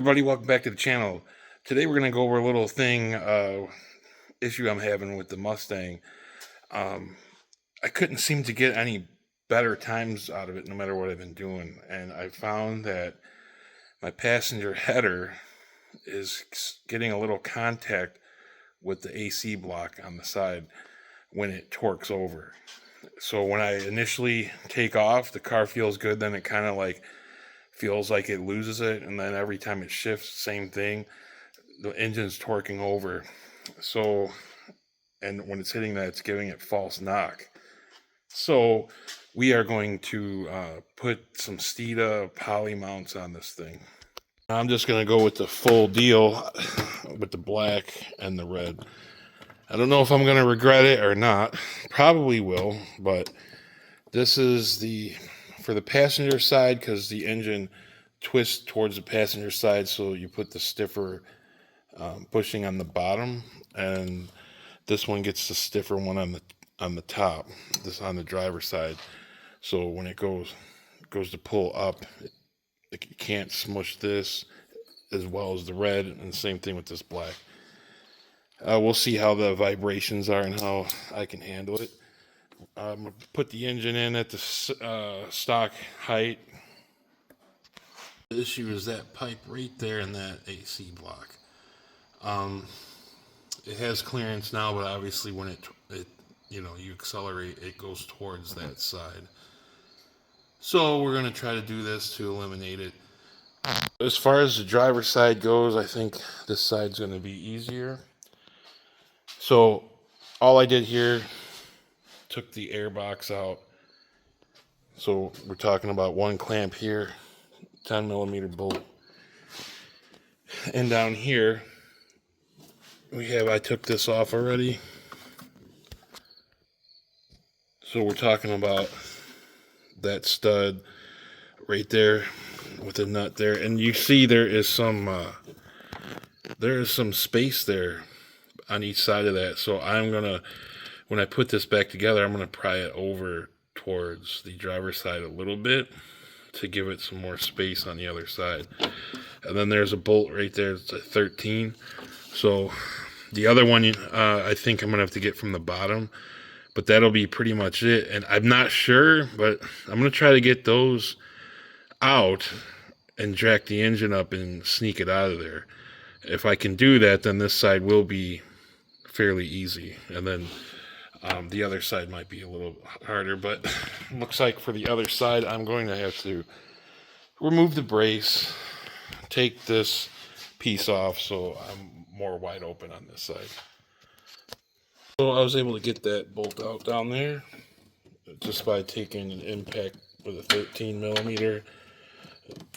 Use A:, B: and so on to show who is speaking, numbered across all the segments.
A: Everybody, welcome back to the channel. Today we're going to go over a little issue I'm having with the Mustang. Um, I couldn't seem to get any better times out of it no matter what I've been doing. And I found that my passenger header is getting a little contact with the AC block on the side when it torques over. So when I initially take off, the car feels good. Then it kind of like feels like it loses it. And then every time it shifts, same thing. The engine's torquing over. So, and when it's hitting that, it's giving it false knock. So we are going to put some Steeda poly mounts on this thing. I'm just going to go with the full deal with the black and the red. I don't know if I'm going to regret it or not. Probably will, but this is for the passenger side, because the engine twists towards the passenger side, so you put the stiffer bushing on the bottom, and this one gets the stiffer one on the top, this on the driver's side. So when it goes to pull up, you can't smush this as well as the red, and the same thing with this black. We'll see how the vibrations are and how I can handle it. I'm gonna put the engine in at the stock height. The issue is that pipe right there in that AC block. It has clearance now, but obviously when it you accelerate, it goes towards that side. So we're gonna try to do this to eliminate it. As far as the driver's side goes, I think this side's gonna be easier. So all I did here, took the air box out. So we're talking about one clamp here, 10mm bolt. And down here, I took this off already. So we're talking about that stud right there with the nut there. And you see there is some space there on each side of that. So when I put this back together, I'm gonna pry it over towards the driver's side a little bit to give it some more space on the other side. And then there's a bolt right there. It's a 13. So the other one, I think I'm gonna have to get from the bottom, but that'll be pretty much it. And I'm not sure, but I'm gonna try to get those out and jack the engine up and sneak it out of there. If I can do that, then this side will be fairly easy, and then the other side might be a little harder. But looks like for the other side, I'm going to have to remove the brace, take this piece off, so I'm more wide open on this side. So I was able to get that bolt out down there just by taking an impact with a 13mm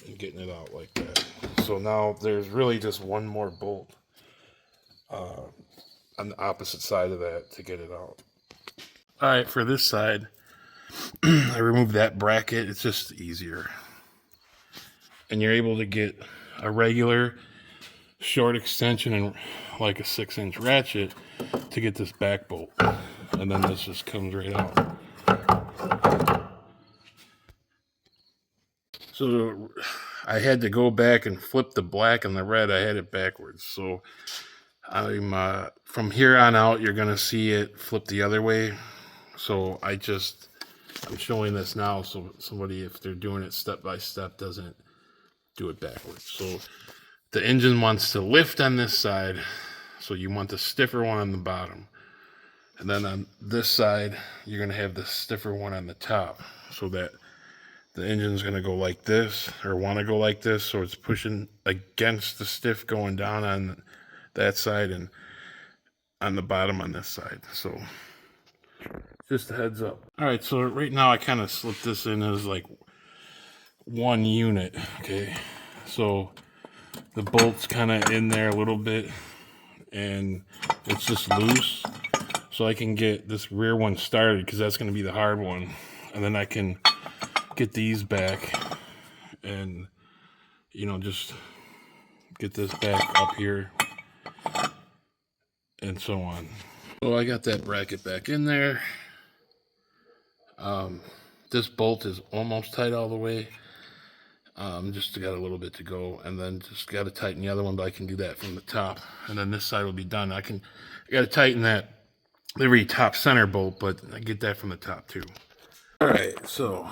A: and getting it out like that. So now there's really just one more bolt on the opposite side of that to get it out. All right, for this side, I removed that bracket. It's just easier. And you're able to get a regular short extension and like a 6-inch ratchet to get this back bolt. And then this just comes right out. So I had to go back and flip the black and the red. I had it backwards. So I'm from here on out, you're gonna see it flip the other way. So I'm showing this now so somebody, if they're doing it step by step, doesn't do it backwards. So the engine wants to lift on this side, so you want the stiffer one on the bottom. And then on this side, you're gonna have the stiffer one on the top, so that the engine's gonna go like this, or wanna go like this, so it's pushing against the stiff going down on that side and on the bottom on this side. So just a heads up. All right, so right now I kind of slipped this in as like one unit, okay? So the bolt's kind of in there a little bit and it's just loose. So I can get this rear one started, because that's going to be the hard one. And then I can get these back and, just get this back up here and so on. So I got that bracket back in there. This bolt is almost tight all the way. Just got a little bit to go, and then just got to tighten the other one, but I can do that from the top, and then this side will be done. I got to tighten that very top center bolt, but I get that from the top too. All right, so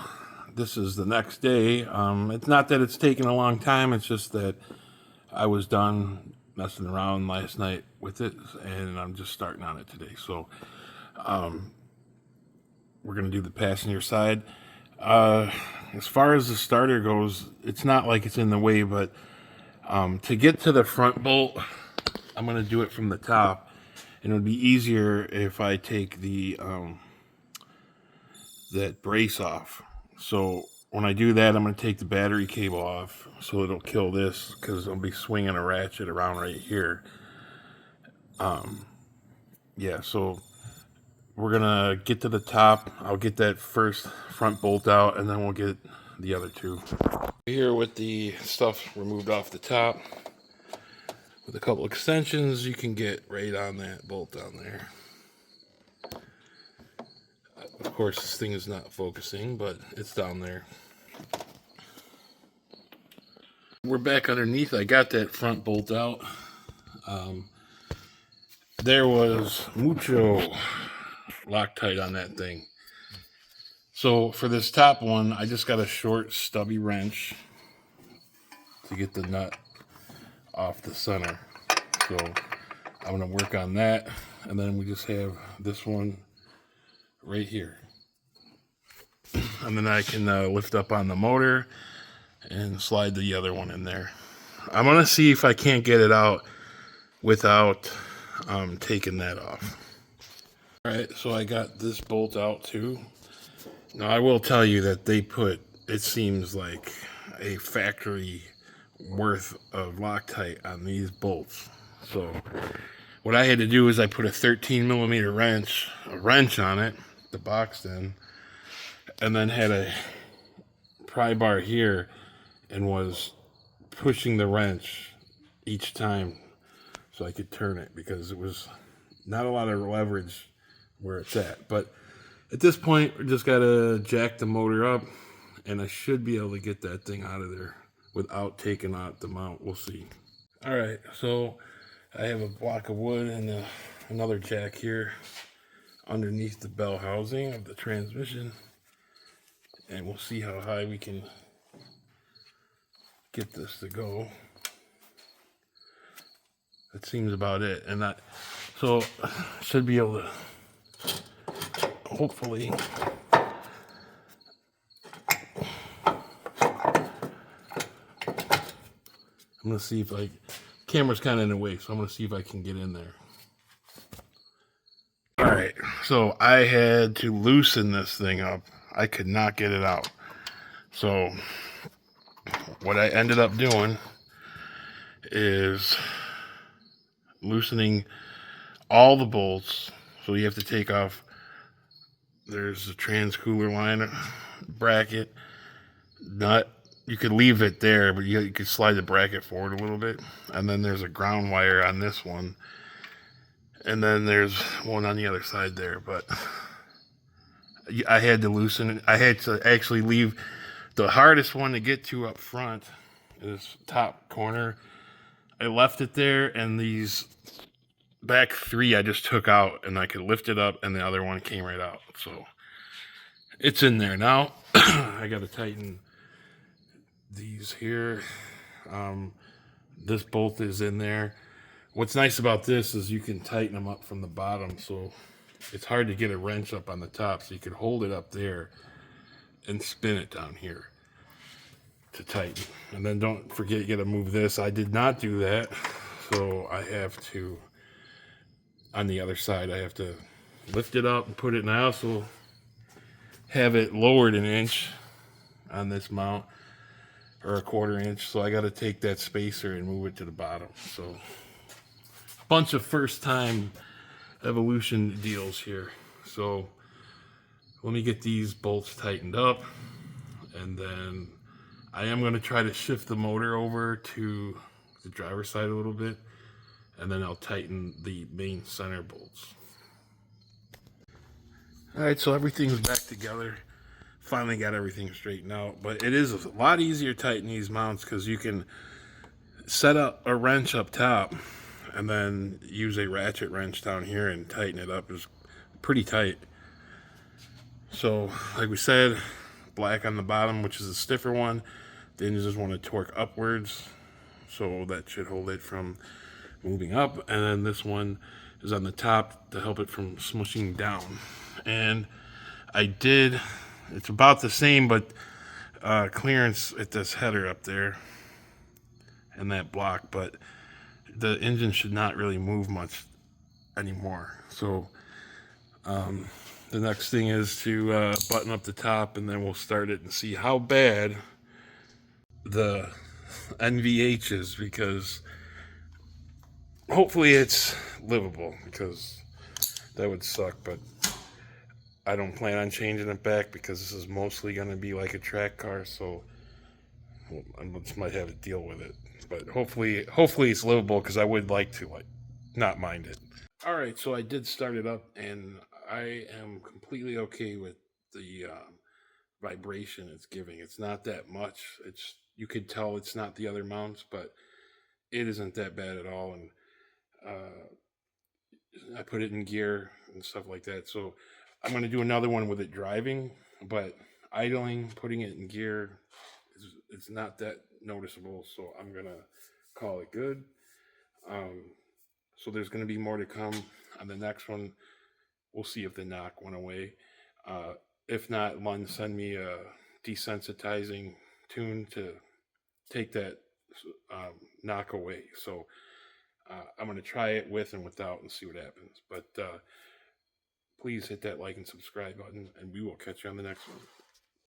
A: this is the next day. It's not that it's taken a long time, it's just that I was done messing around last night with it, and I'm just starting on it today. So we're gonna do the passenger side. As far as the starter goes, it's not like it's in the way, but to get to the front bolt, I'm gonna do it from the top, and it would be easier if I take the that brace off. So when I do that, I'm gonna take the battery cable off, so it'll kill this, because I'll be swinging a ratchet around right here. Yeah, so we're gonna get to the top. I'll get that first front bolt out, and then we'll get the other two. Here with the stuff removed off the top, with a couple extensions, you can get right on that bolt down there. Of course, this thing is not focusing, but it's down there. We're back underneath. I got that front bolt out. There was mucho Loctite on that thing. So for this top one, I just got a short stubby wrench to get the nut off the center. So I'm gonna work on that, and then we just have this one right here, and then I can lift up on the motor and slide the other one in there. I'm gonna see if I can't get it out without taking that off. All right, so I got this bolt out too. Now I will tell you that they put, it seems like, a factory worth of Loctite on these bolts. So what I had to do is I put a 13 millimeter wrench on it, the box then, and then had a pry bar here and was pushing the wrench each time so I could turn it, because it was not a lot of leverage where it's at. But at this point, we just gotta jack the motor up, and I should be able to get that thing out of there without taking out the mount. We'll see. All right, so I have a block of wood and another jack here underneath the bell housing of the transmission, and we'll see how high we can get this to go. That seems about it, and that, so should be able to hopefully I'm gonna see if camera's kind of in the way, so I'm gonna see if I can get in there. All right, so I had to loosen this thing up. I could not get it out. So what I ended up doing is loosening all the bolts. So you have to take off, there's a trans cooler line bracket, nut. You could leave it there, but you could slide the bracket forward a little bit. And then there's a ground wire on this one. And then there's one on the other side there. But I had to loosen it. I had to actually leave the hardest one to get to up front, this top corner. I left it there, and these back three I just took out, and I could lift it up, and the other one came right out. So it's in there now. I got to tighten these here. This bolt is in there. What's nice about this is you can tighten them up from the bottom, so it's hard to get a wrench up on the top, so you can hold it up there and spin it down here to tighten. And then don't forget, you got to move this. I did not do that, so I have to, on the other side, I have to lift it up and put it, and I also have it lowered an inch on this mount, or a quarter inch, so I got to take that spacer and move it to the bottom. So a bunch of first time evolution deals here. So let me get these bolts tightened up, and then I am going to try to shift the motor over to the driver's side a little bit, and then I'll tighten the main center bolts. All right, so everything's back together. finally got everything straightened out. But it is a lot easier to tighten these mounts because you can set up a wrench up top and then use a ratchet wrench down here and tighten it up. It's pretty tight. So, like we said, black on the bottom, which is a stiffer one. Then you just want to torque upwards, so that should hold it from moving up. And then this one is on the top to help it from smushing down. And it's about the same, but clearance at this header up there and that block, but the engine should not really move much anymore. So the next thing is to button up the top, and then we'll start it and see how bad the NVH is, because hopefully it's livable, because that would suck. But I don't plan on changing it back because this is mostly going to be like a track car, so I just might have to deal with it. But hopefully it's livable, because I would like to not mind it. All right, so I did start it up, and I am completely okay with the vibration it's giving. It's not that much. You could tell it's not the other mounts, but it isn't that bad at all. And I put it in gear and stuff like that. So I'm going to do another one with it driving, but idling, putting it in gear, it's not that noticeable. So I'm going to call it good. So there's going to be more to come on the next one. We'll see if the knock went away. If not, Lund send me a desensitizing tune to take that knock away. So I'm going to try it with and without and see what happens. But please hit that like and subscribe button, and we will catch you on the next one.